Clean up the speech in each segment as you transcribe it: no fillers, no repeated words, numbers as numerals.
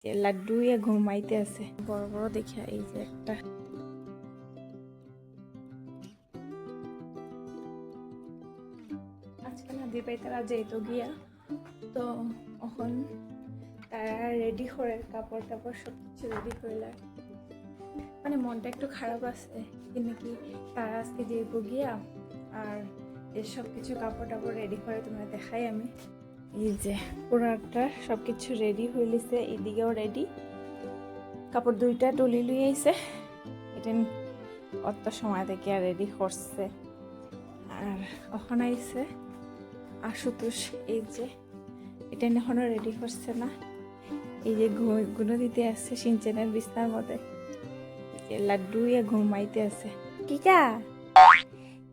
লাড্ডু ঘুমাইতে আছে বড় বড় দেখিয়া এই যে একটা আজকে না দিপাই তারা যেত গিয়া তো এখন তারা রেডি করে কাপড় টাপড় সব কিছু রেডি করলে মানে মনটা একটু খারাপ আছে কিন্তু কি তারা আজকে যেত গিয়া আর এসব কিছু কাপড় টাপড় রেডি করে তোমরা দেখাই আমি এই যে পুরাটা সব কিছু রেডি হইলিছে এদিকেও রেডি কাপড় দুইটা তুলি লুই আইছে এটা অত সময় থেকে আর রেডি করছে আর এখন আইছে আশুতোষ এই যে এটা এখনো রেডি করছে না এই যে গুনো দিতে আছে সিনচেনের বিছনার মধ্যে লাড্ডু ঘুমাইতে আছে কিকা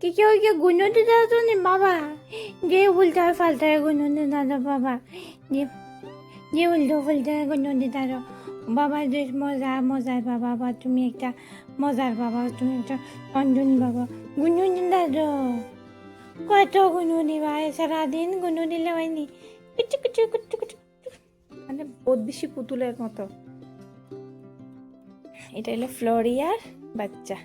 কি কেউ কে গুনো দিতে তো নি বাবা যে উল্টা ফালটা গুনো দিতে না বাবা যে উল্টো ফালটা গুনো দিতে বাবা যে মজার বাবা তুমি একটা মজার বাবা তুমি একটা অঞ্জন বাবা গুনো দিতে কত গুনো দিবা সারাদিন গুনো দিলে হয়নি কুচু কুচু কুচু কুচু মানে বহুত বেশি পুতুলের মতো এটা হলো ফ্লোরিয়ার বাচ্চা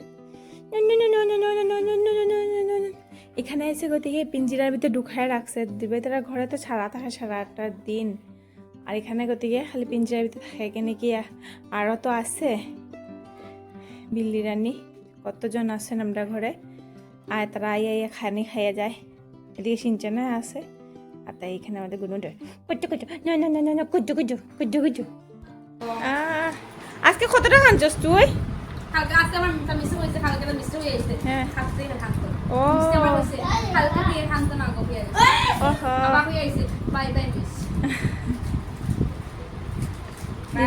এখানে এসে গতিকে পিঞ্জিরার ভিতরে ঢুকায় রাখছে দিবে তারা ঘরে তো ছাড়া থাকে সারাটা দিন আর এখানে গতিকে খালি পিঞ্জিরার ভিতরে থাকে নাকি আরও তো আছে বিল্লি রানী কতজন আছেন আমরা ঘরে আর তারা আইয়া খানি খাইয়া যায় এদিকে সিনচানা আছে আর তাই এখানে আমাদের গুনুটা কুচু কুচু না কুচু কুচু কুচু কুচু আজকে কতটা খাঞ্চস তুই হালকা আজকে আমার মুখটা মিষ্টি হয়েছে হালকা মিষ্টি হয়ে এসেছে হ্যাঁ খাতে না খাতে ও মিষ্টি আমার হয়েছে হালকা দিয়ে খাতে না কফি আছে ওহো বাবা হয়ে এসেছে বাই বাই মিস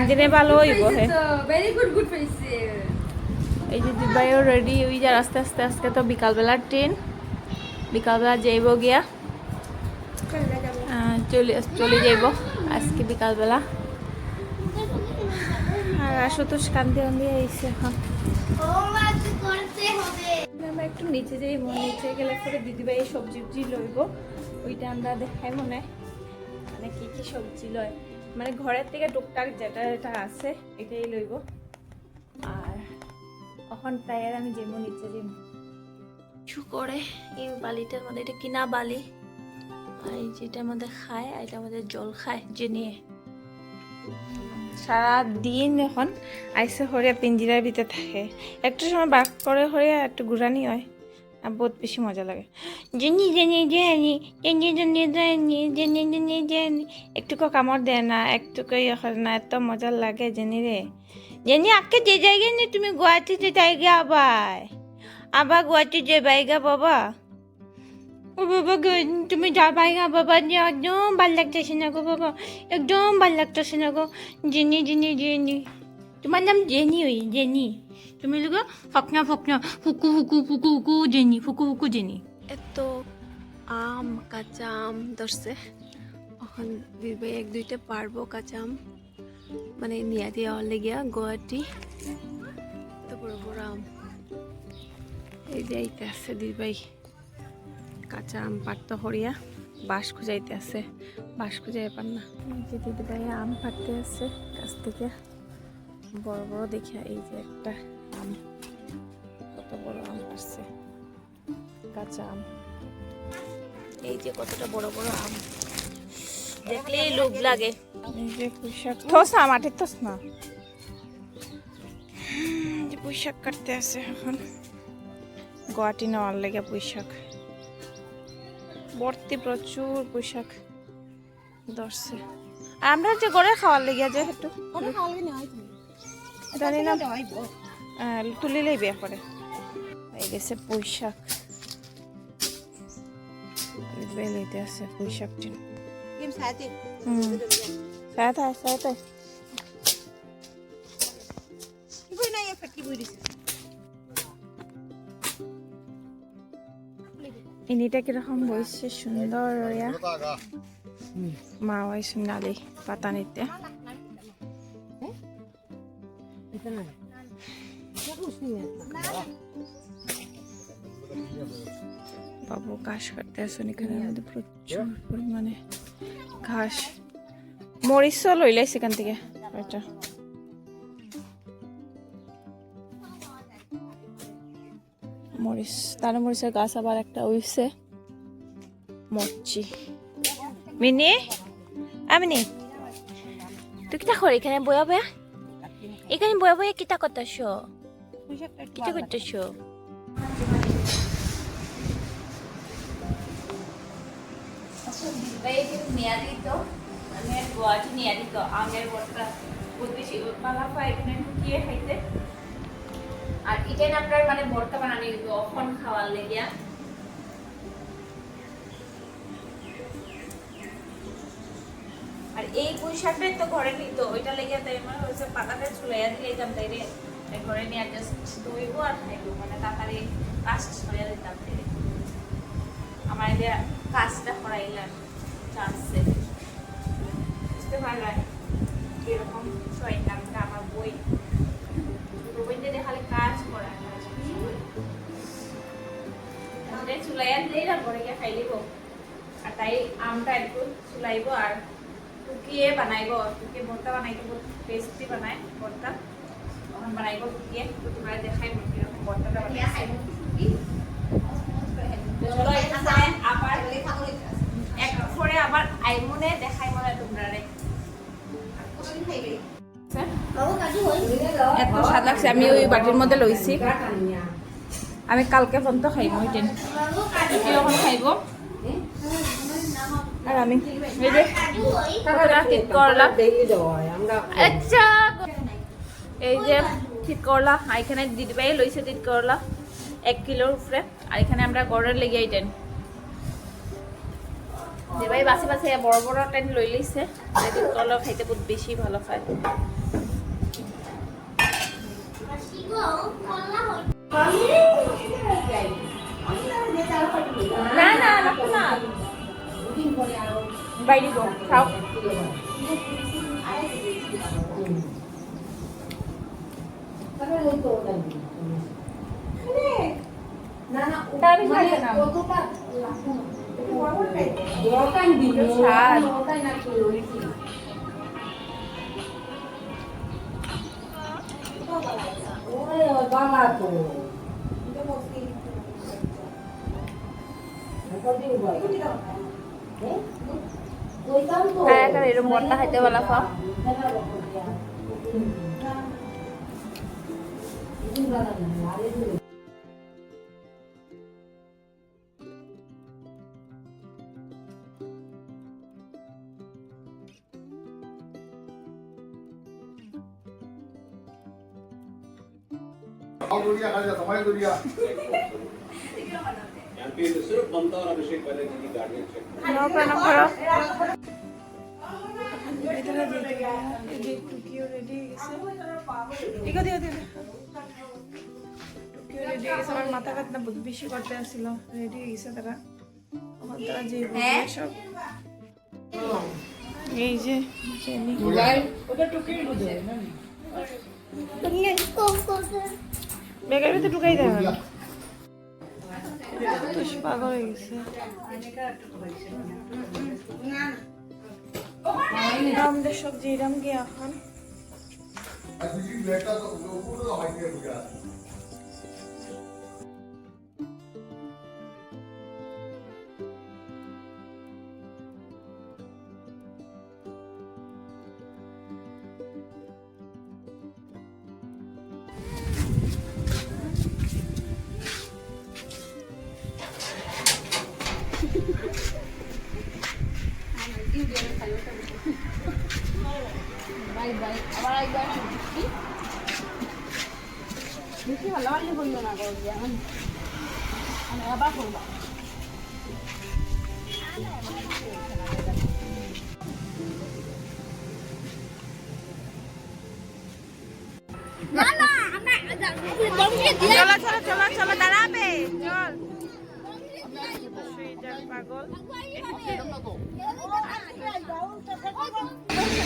দিনে ভালো হইব হে ভেরি গুড হইছে এই যে দিবাইও রেডি ওই যে আস্তে আস্তে আজকে তো বিকালবেলার ট্রেন বিকালবেলা যাইব গিয়া চলে যাইব আজকে বিকালবেলা আর আশুতোষ কান্দে কান্দে আইছে এখন আমরা একটু নিচে যাই নিচে গেলে পরে দিদিভাই সবজি উবজি লইব ওইটা আমরা দেখাই মনে মানে কি কি সবজি লয় মানে ঘরের থেকে টুকটাক যেটা যেটা আছে এটাই লইব আর এখন তাই আর আমি যাবো নিচে যাই কিছু করে এই বালিটার মধ্যে এটা কিনা বালি আর এই যেটার মধ্যে খায় আর এটার মধ্যে জল খায় যে নিয়ে সারাদিন যখন আইসে হরিয়া পিঞ্জিরার ভিতরে থাকে একটু সময় বাক করে হরিয়া একটু ঘুরানি হয় আর বহুত বেশি মজা লাগে jenny jenny jenny jenny jenny jenny jenny jenny jenny একটুকু কামড় দেয় না একটুকু না এত মজা লাগে জেনি রে জেনি আজকে যে জায়গায় নেই তুমি গুয়াহাটিতে জায়গা আবার গুয়াহাটি যে বাইগা বাবা ও বাবা তুমি যাবাইগা বাবা একদম ভাল লাগতেছে না গো বাবা একদম ভাল লাগতেছে না গো জেনি জেনি জেনি তোমার নাম জেনি ওই জেনি তুমি লোক ফকনা ফকনা ফুকু ফুকু ফুকু ফুকু জেনি ফুকু ফুকু জেনি এত আম কাঁচা আম ধরছে এখন দিবে এক দুইটা পারবো কাঁচা আম মানে নিয়া দিয়া লেগিয়া গুয়াহাটি এত বড় বড় আম এই যে এইটা আছে দিবাই কাঁচা আম পাড়তে হরিয়া বাঁশ খুঁজাইতে আছে বাঁশ খুঁজাই পার না যে দিদিভাই আম পাড়তে আছে গাছ থেকে বড় বড় দেখিয়া এই যে একটা আম কত বড় আম পাড়ছে কাঁচা আম এই যে কতটা বড় বড় আম দেখলেই লোভ লাগে এই যে পুঁইশাক থস না মাঠে থস না যে পুঁইশাক কাটতে আছে এখন গুয়াহাটি নেওয়ার লেগে পুঁইশাক ভর্তি প্রচুর পুঁইশাক ধরছে আর আমরা যে গড়ে খাওয়ার লেগে যে একটু জানি না তুলিলেই বিয়ে করে এই গেছে পুঁইশাক লইতে আছে পুঁইশাক ইনিটা কিরকম বইছে সুন্দর মা ওই সোনালি পাতা নিতে বাবু ঘাস কাটতে আসুন এখানে আমাদের প্রচুর পরিমাণে ঘাস মরিচও লইলে সেখান থেকে এটা মরিচ, তারা মরিচের গাছ আবার একটা উইছে মরছি। মিনি আমিনি তুই কিতা করে এখানে বয়া বয়া, এখানে বয়া বয়া কিতা করতেছ, কিতা করতেছ? নিয়ারিত মানে গোয়াটি নিয়ারিত আমের বড়টা বহুত বেশি বালাফা এখানে ঢুকিয়ে খাইতে। আর এটাই আপনার মানে বড়টা বানানি অখন খাওয়ার লেগিয়া। আর এই পুঁই শাকটাই তো ঘরে নিত, ওইটা লেগে তাই মানে হয়েছে পাতাটা ছুলাইয়া দিলে এই তাই রে ঘরে নিয়ে জাস্ট ধুইব আর খাইব, মানে তাড়াতাড়ি কাজ ছড়াইয়া দিতাম তাই। আমার এদের কাজটা করাইলাম চান্সে বুঝতে পারলাম এরকম ছয় নামটা আমার বই বইতে দেখালে কাজ করা চুলাইয়া দিলেই না পরে গিয়ে খাই দিব। আর তাই আমটা একটু চুলাইব আর টুকিয়ে বানাইব, টুকিয়ে ভর্তা বানাইতে বহুত টেস্টি বানায় ভর্তা, তখন বানাইব টুকিয়ে টুকিয়ে দেখাই কিরকম ভর্তাটা বানাই। চলো এখানে আবার এক করে আবার আইমনে দেখাই মনে তোমরা রে এত স্বাদ লাগছে। আমি ওই বাটির মধ্যে লইছি, আমি কালকে পর্যন্ত খাইব ওইটেন কিরকম খাইব। আর আমি এই যে ঠিক করলাম, আচ্ছা এই যে ঠিক করলা এখানে দিদিভাই লইছে ঠিক করলা 1 কিলোর উপরে। আর এখানে আমরা গড়ের লেগে আইটেন দিদিভাই বাসে বাসে বড় বড় টেন লই লইছে, ঠিক করলা খাইতে বহুত বেশি ভালো খায়। না না না বাইরে গো খাও। এরকম বড়টা খাইতে বলা খাও। सिर्फ ममता और अभिषेक बनर्जी की गाड़ियां चेक আমার মাথা কাটনা বহুত বেশি করতে আসছিল, রেডি হয়ে গেছে তারা। তারা যে সব এই যে বেকার ভিতরে ঢুকাই দেয় পাগল হয়ে গেছে। আমাদের সবজি এরম গিয়ে এখন বেশি ভালো ভালো বললো না গো, যেমন আমি আবার করবো। না না আমরা চলো চলো চলো চলো দাঁড়াবে চল পাগল।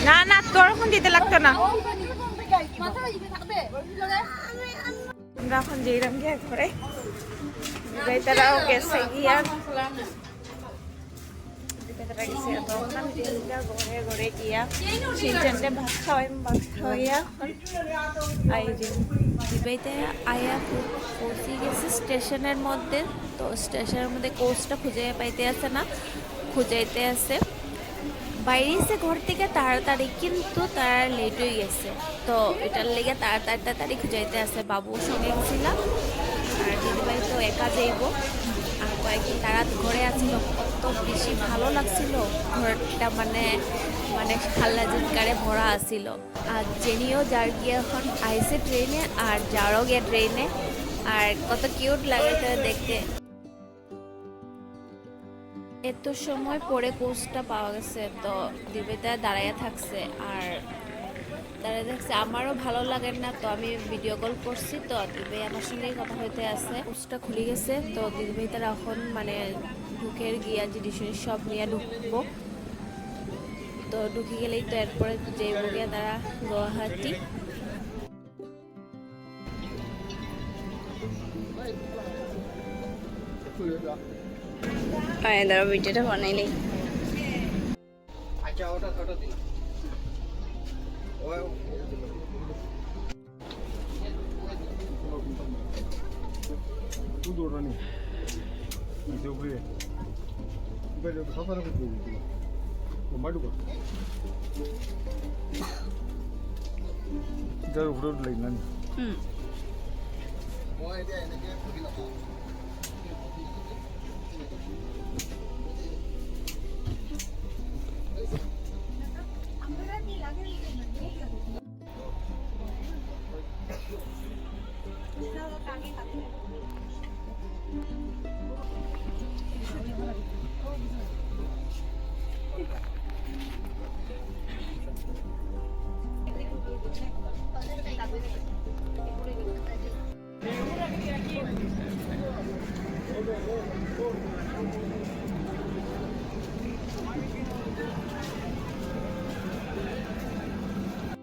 না না তোর এখন দিতে লাগতো না। আমরা এখন যেরাম গিয়ে ঘরে তারাও গেছে গিয়া তারা গেছে তখন আমি রেলটা ঘরে ঘরে গিয়া সিনচানতে ভাত খাওয়াইয়া আই যে দুবাইতে আয়া পৌঁছে গেছে স্টেশনের মধ্যে। তো স্টেশনের মধ্যে কোচটা খুঁজে পাইতে আছে না, খুঁজাইতে আছে। বাইরেছে ঘর থেকে তাড়াতাড়ি, কিন্তু তার লেট হয়ে গেছে। তো এটার লেগে তাড়াতাড়ি খুঁজাইতে আছে। বাবুর সঙ্গে গেছিলাম, আর দিদিভাই তো একা যাইব। আর কয়েকদিন তারা ঘরে আছিল, কত বেশি ভালো লাগছিল ঘরটা, মানে মানে খাল্লা জিনকারে ভরা আছিল। আর জেনিও যার গিয়ে এখন আইসে ট্রেনে, আর যারও গিয়ে ট্রেনে। আর কত কিউট লাগে তো দেখতে। এত সময় পরে কোচটা পাওয়া গেছে, তো দিবেটা দাঁড়াইয়া থাকছে আর দাঁড়ায় থাকছে। আমারও ভালো লাগে না, তো আমি ভিডিও কল করছি। তো দিদিভাই আমার সঙ্গেই কথা হইতে আছে। কোচটা খুলে গেছে, তো দিদিভাই তারা এখন মানে ঢুকের গিয়া জিনিস সব নিয়ে ঢুকবো। তো ঢুকে গেলেই তো এরপরে যাইব গিয়া তারা গুয়াহাটি। ধরো ভিডিওটা বানাইলেই अच्छा ওটা দিন Tudo Rani. Isso eu vi. Velho, só para ver tudo. O mais do que. Já o fruto lá, né?